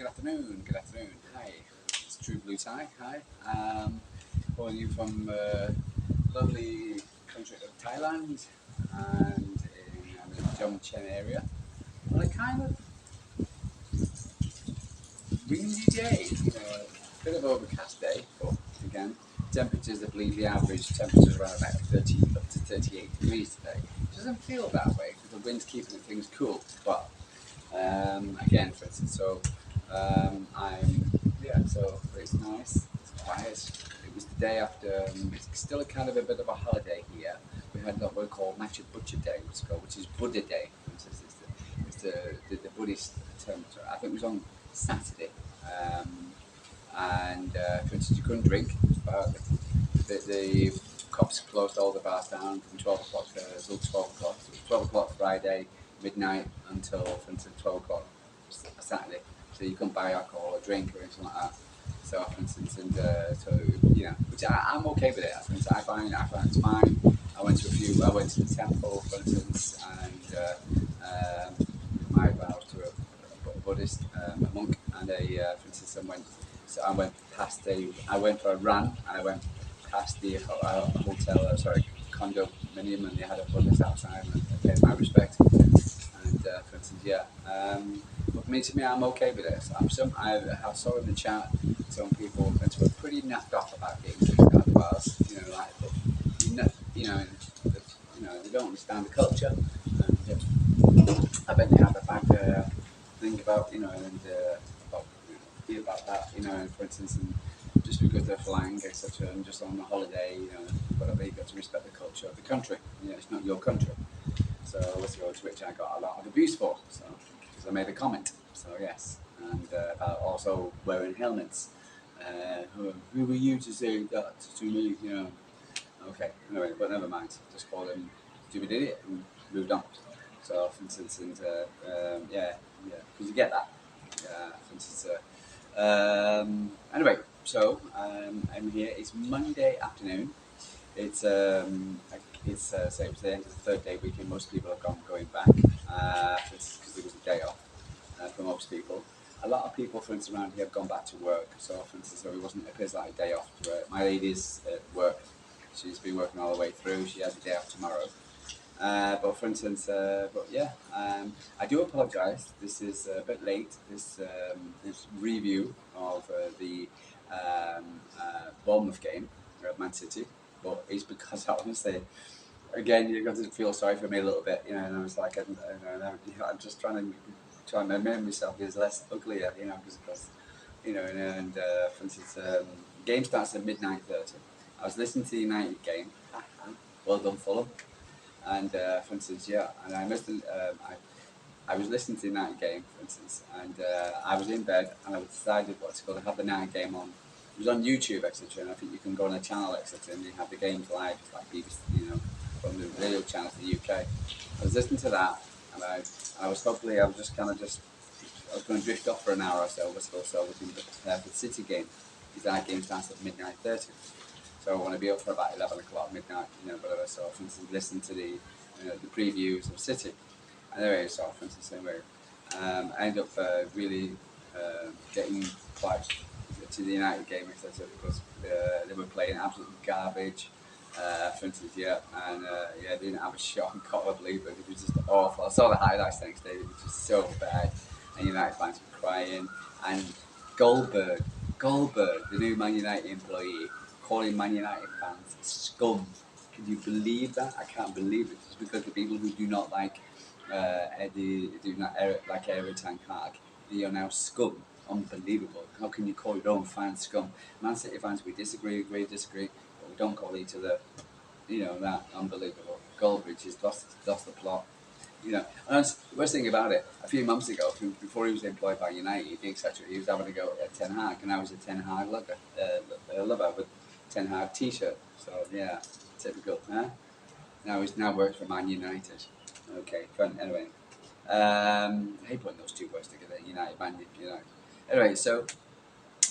good afternoon, good afternoon. Hi, it's True Blue Tie. Hi, calling you from lovely country of Thailand, and I'm in the Jomchen area. On a kind of windy day, a bit of overcast day, but again, temperatures, I believe the average temperature is around about 30 up to 38 degrees today. It doesn't feel that way because the wind's keeping things cool, but again, for instance, so it's nice, it's quiet. It was the day after, it's still a kind of a bit of a holiday here. We had what we call Matcha Butcher Day, which is Buddha Day. It's the Buddhist term. I think it was on Saturday. For instance, you couldn't drink. The cops closed all the bars down from 12 o'clock until 12 o'clock. So it was 12 o'clock Friday, midnight until, for instance, 12 o'clock Saturday. So you couldn't buy alcohol or drink or anything like that. So, for instance, which I'm okay with it. I find it's fine. I went to the temple, for instance, and I was to a Buddhist a monk, and for instance, I went for a run, and I went past the condominium, and they had a Buddhist outside, and I paid my respect. And for instance, but to me, I'm okay with it. I saw in the chat some people were pretty naffed off about getting kicked out of bars. They don't understand the culture. And I bet they have a bad thing about about that. For instance, and just because they're flying, etc., and just on a holiday, whatever, you got to respect the culture of the country. It's not your country. So which I got a lot of abuse for. So because I made a comment. So yes, and about also wearing helmets. Who were you to say that to me? Okay. Anyway, but never mind. Just called him stupid idiot and moved on. So for instance, because you get that. For instance, anyway, so I'm here. It's Monday afternoon. It's say it's the end of the third day weekend. Most people have going back because it was a day off for most people. A lot of people, for instance, around here have gone back to work. So, for instance, it appears like a day off. My lady's at work. She's been working all the way through. She has a day off tomorrow. But for instance, I do apologise. This is a bit late. This review of the Bournemouth game at Man City, but it's because honestly, again, you're going to feel sorry for me a little bit, And I was like, I'm just trying to make myself is less uglier, because for instance, game starts at midnight 30. I was listening to the United game. Well done, Fulham. And for instance, and I was listening to the night game, for instance, and I was in bed, and I decided what to have the night game on. It was on YouTube, etc., and I think you can go on a channel, etc., and you have the games live, like BBC, from the radio channel to the UK. I was listening to that, and I was going to drift off for an hour or so, looking to prepare for the City game, because that game starts at midnight 30. So I want to be up for about 11 o'clock midnight, whatever. So for instance, listen to the previews of City. Anyway, so for instance, I ended up really getting quite to the United game, etc., because they were playing absolute garbage. For instance, they didn't have a shot on goal, I believe, but it was just awful. I saw the highlights the next day; it was just so bad, and United fans were crying. And Goldberg, the new Man United employee, calling Man United fans scum. Can you believe that? I can't believe it. It's because the people who do not like Eric Ten Hag, they are now scum. Unbelievable. How can you call your own fans scum? Man City fans, we disagree, but we don't call each other, that unbelievable. Goldbridge has lost the plot. And that's the worst thing about it. A few months ago, before he was employed by United, etc., he was having a go at Ten Hag, and I was a Ten Hag lover with Ten Hag T-shirt. So yeah, typical. Huh? Now works for Man United. Okay, fun. Anyway, I hate putting those two words together. United, Man United. Anyway, so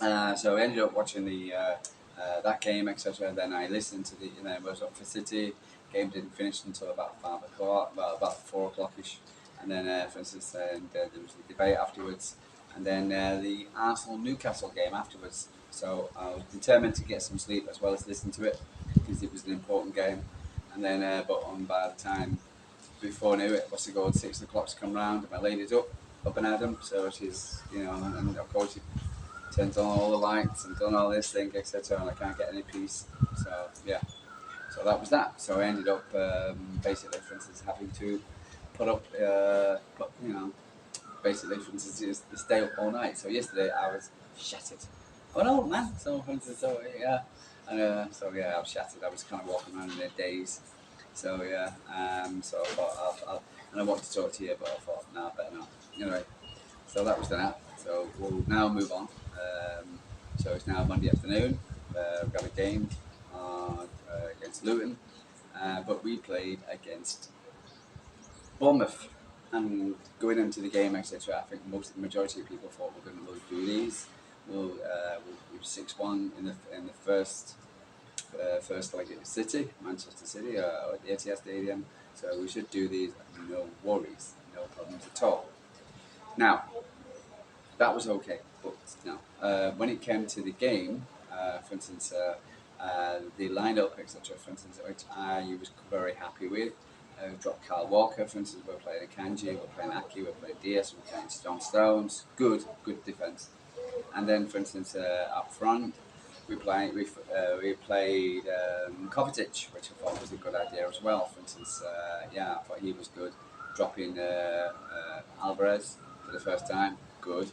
I ended up watching that game, etc. Then I listened to I was up for City. Game didn't finish until about 5 o'clock, well, about 4 o'clock ish. And then, for instance, there was the debate afterwards. and then the Arsenal-Newcastle game afterwards. So I was determined to get some sleep as well as listen to it because it was an important game. And then, but on by the time before I knew it, what's it called, 6 o'clock's come round, and my lady's up and at 'em. So she's, and of course she turns on all the lights and done all this thing, etc. And I can't get any peace. So yeah, so that was that. So I ended up basically, for instance, having to basically, for instance, stay up all night. So yesterday I was shattered. I'm an old man, so for instance, so yeah, and so yeah, I was shattered. I was kind of walking around in a daze. So yeah, so I thought, and I wanted to talk to you, but I thought, no, I better not. Anyway, so that was that. So we'll now move on. So it's now Monday afternoon. We've got a game against Luton, but we played against Bournemouth. And going into the game, etc., I think the majority of people thought we're going to do these. We'll 6-1 in the first leg at City, Manchester City, at the Etihad Stadium. So we should do these, no worries, no problems at all. Now, that was okay, but no. When it came to the game, for instance, the lineup, etc., for instance, which I was very happy with. Dropped Kyle Walker, for instance, we're playing Akanji, we're playing Aki, we're playing Diaz, we're playing John Stones. Good defence. And then, for instance, up front, we played Kovacic, which I thought was a good idea as well. For instance, I thought he was good. Dropping Alvarez for the first time, good.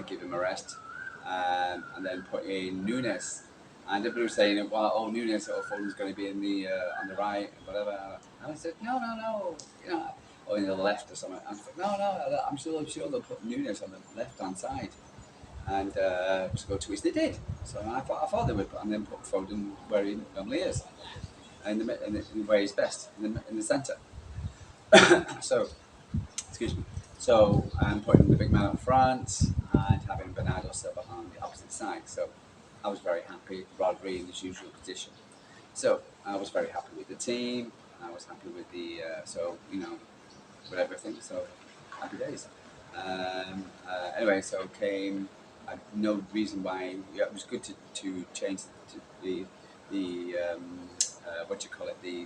Give him a rest, and then put in Nunes. And everybody was saying, well, Nunes or Foden's going to be in the on the right, whatever. And I said, no, or in the left or something. And I said, no, I'm sure they'll put Nunes on the left-hand side. And to which they did. So I thought they would put, and then put Foden where he normally is, in where he's best, in the centre. So, excuse me. So I'm putting the big man up front and having Bernardo Silva on the opposite side. So I was very happy, Rodri in his usual position. So I was very happy with the team. I was happy with with everything. So happy days. Anyway, so came. I had no reason why. Yeah, it was good to change the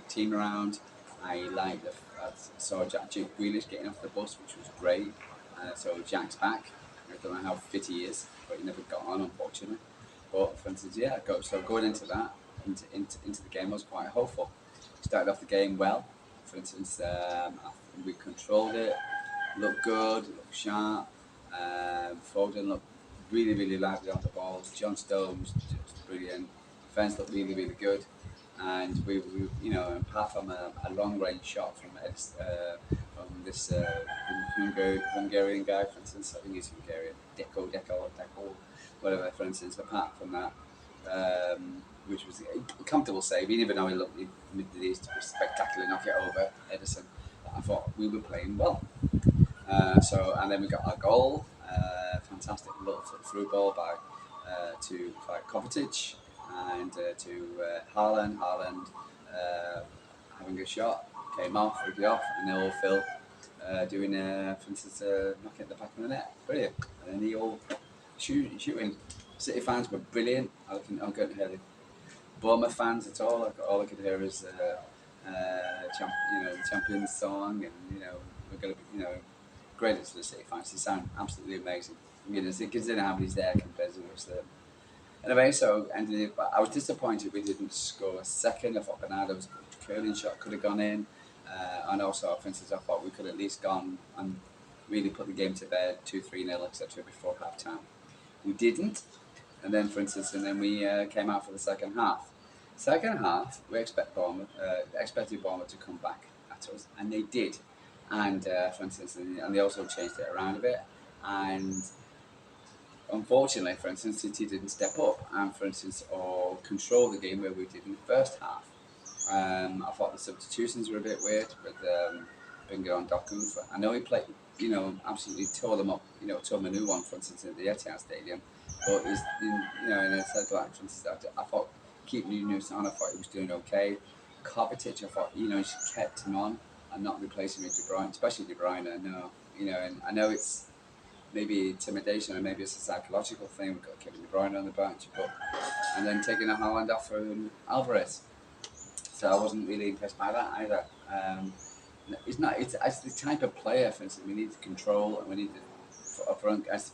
team around. I saw Jake Grealish getting off the bus, which was great. So Jack's back. I don't know how fit he is, but he never got on, unfortunately. But for instance, going into that, into the game, I was quite hopeful. Started off the game well. For instance, we controlled it, looked good, looked sharp. Foden looked really lively on the ball. John Stones just brilliant. Defence looked really good. And we apart from a long range shot from this Hungarian guy, for instance, I think he's Hungarian, Deco, whatever, for instance, apart from that, which was a comfortable save, he didn't even know he looked mid-east to spectacularly knock it over Edison. I thought we were playing well. And then we got our goal, fantastic little through ball to Kovacic and to Haaland. Haaland having a shot, came off, rigged it off, and they all Phil doing, for instance, knocking at the back of the net. Brilliant. And then they all shooting. City fans were brilliant. I couldn't hear the Bournemouth fans at all. All I could hear is the Champions song, and we're going to be, great as the City fans. They sound absolutely amazing. Considering how many's there compared to the rest of them. Anyway, so I was disappointed we didn't score a second. I thought Bernardo's curling shot could have gone in, and also, for instance, I thought we could have at least gone and really put the game to bed, 2-3-0, etc. before half time. We didn't, and then, for instance, we came out for the second half. Second half, we expected Bournemouth to come back at us, and they did. And for instance, and they also changed it around a bit, and unfortunately, for instance, City didn't step up and, for instance, or control the game where we did in the first half. I thought the substitutions were a bit weird with Bingo and Doku. I know he played, absolutely tore them up, tore them a new one, for instance, at the Etihad Stadium. But in a set like, for instance, I thought keeping Nunes on, I thought he was doing okay. Kovacic, I thought, he just kept him on and not replacing with De Bruyne, especially De Bruyne. And I know it's maybe intimidation, or maybe it's a psychological thing. We've got Kevin De Bruyne on the bench, and then taking a Haaland off for Alvarez. So I wasn't really impressed by that either. It's not. It's as the type of player, for instance, we need to control, and we need to up front as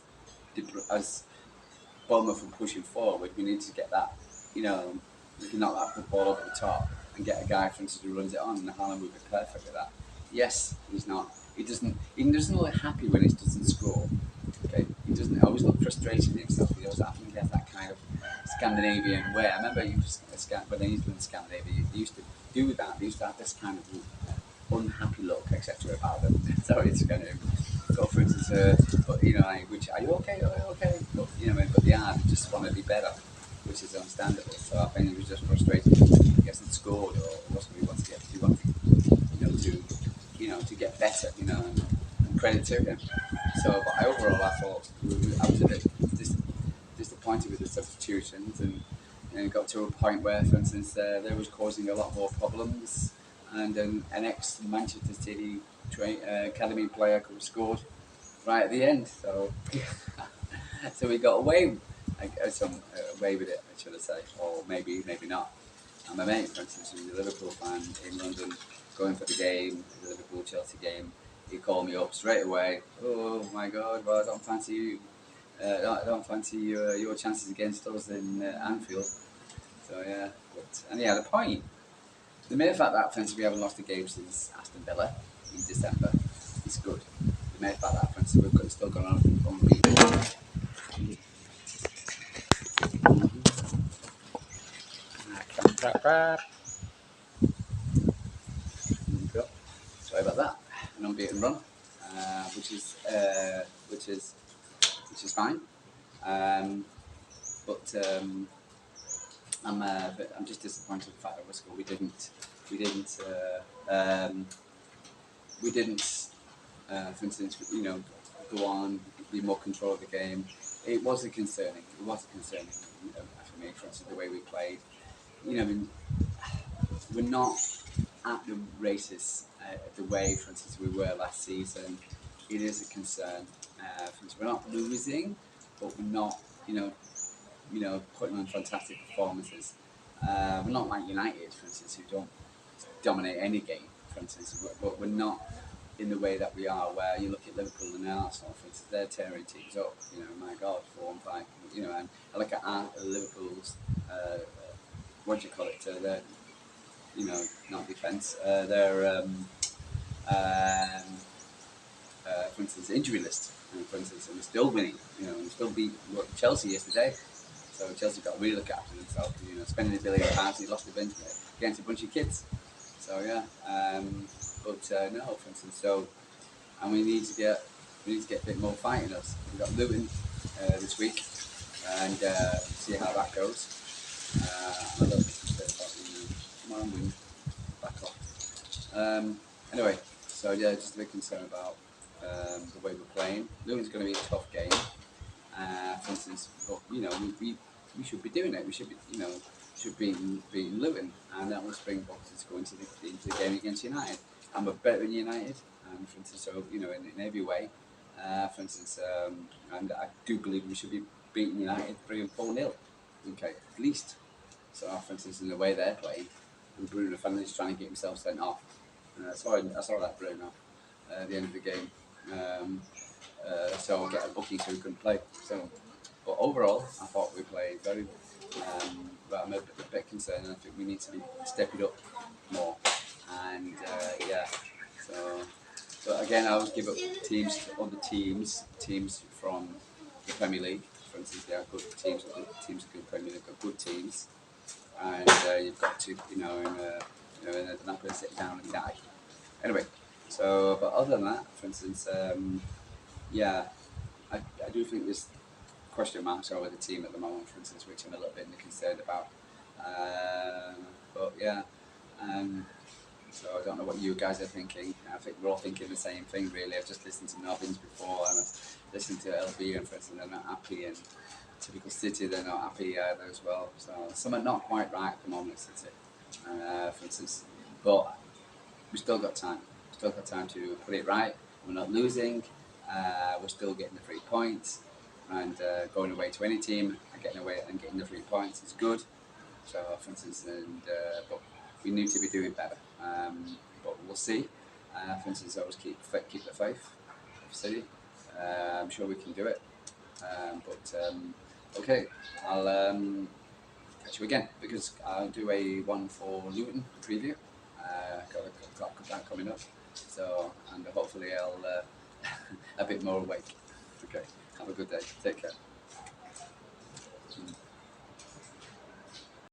Bournemouth were pushing forward. We need to get that. You know, we can knock that ball over the top and get a guy, for instance, who runs it on, and Haaland would be perfect with that. Yes, he's not. He doesn't. He doesn't look happy when he doesn't score. Okay, he doesn't always look frustrated with himself. He always, I think, he has that kind of Scandinavian way. I remember when they used to in Scandinavia, they used to do that. They used to have this kind of unhappy look, etc. about them. So it's kind of go for instance, but you know, which are you okay? Are you okay? But you know, but they are. They just want to be better, which is understandable. So I think he was just frustrated. He hasn't scored, or what's what he wants to get. He wants, to get better. And credit to him. So, but overall, I thought I was a bit disappointed with the substitutions, and it got to a point where, for instance, they was causing a lot more problems, and an ex-Manchester City academy player could have scored right at the end. So, so we got away, away with it, I should have said, or maybe not. And my mate, for instance, who's a Liverpool fan in London, going for the game, the Liverpool Chelsea game, he called me up straight away. Oh my God! Well, I don't fancy you. I don't fancy your chances against us in Anfield. So yeah, and yeah, the point, the mere fact that, for instance, we haven't lost a game since Aston Villa in December is good. The mere fact that, for instance, still gone on unbeaten. Sorry about that. An unbeaten run, which is which is fine. Um, but I'm just disappointed with the fact that we didn't we didn't for instance, go on, be more control of the game. It was a concerning. For me, for instance, the way we played. I mean, we're not at the races the way, for instance, we were last season. It is a concern. For instance, we're not losing, but we're not, putting on fantastic performances. We're not like United, for instance, who don't dominate any game, for instance, but we're not in the way that we are, where you look at Liverpool and Arsenal, for instance, they're tearing teams up, my God, 4-5, and I look at Liverpool's, what do you call it, their, not defence, their, for instance, injury list, for instance, and we're still winning, and we still beat Chelsea yesterday. So Chelsea got to really look after themselves, spending £1 billion, he lost against a bunch of kids. So yeah, but no, for instance, and we need to get a bit more fight in us. We've got Luton this week, and see how that goes. I don't think come on, win, back off. Anyway, so yeah, just a bit concerned about the way we're playing. Luton's going to be a tough game. For instance, but we should be doing it. We should be, should be beating Luton, and that will spring boxes to go into the game against United. And we're better than United, for instance, so in every way. For instance, and I do believe we should be beating United 3 and 4-0. Okay, at least. So, for instance, in the way they're playing, and Bruno Fernandes trying to get himself sent off. I saw that Bruno at the end of the game. So I'll get a bookie so we can play. So, but overall, I thought we played very. But I'm a bit concerned. I think we need to be stepping up more. And yeah, so. But again, I always give up teams to other teams from the Premier League. For instance, they are good teams. Good teams in the Premier League got good teams, and you've got to, they're not going to sit down and die. Anyway, so but other than that, for instance, yeah, I do think there's question marks over the team at the moment, for instance, which I'm a little bit concerned about. But yeah, so I don't know what you guys are thinking. I think we're all thinking the same thing, really. I've just listened to Nobbins before, and I've listened to LB, and for instance, they're not happy, and typical City, they're not happy either as well. So some are not quite right at the moment, City, for instance. But we still got time. Still got time to put it right. We're not losing. We're still getting the 3 points, and going away to any team and getting away and getting the 3 points is good. So, for instance, but we need to be doing better. But we'll see. For instance, always keep the faith of City. I'm sure we can do it. Okay, I'll catch you again because I'll do a one for Luton preview. Got that coming up. So, and hopefully I'll a bit more awake. Okay, have a good day. Take care.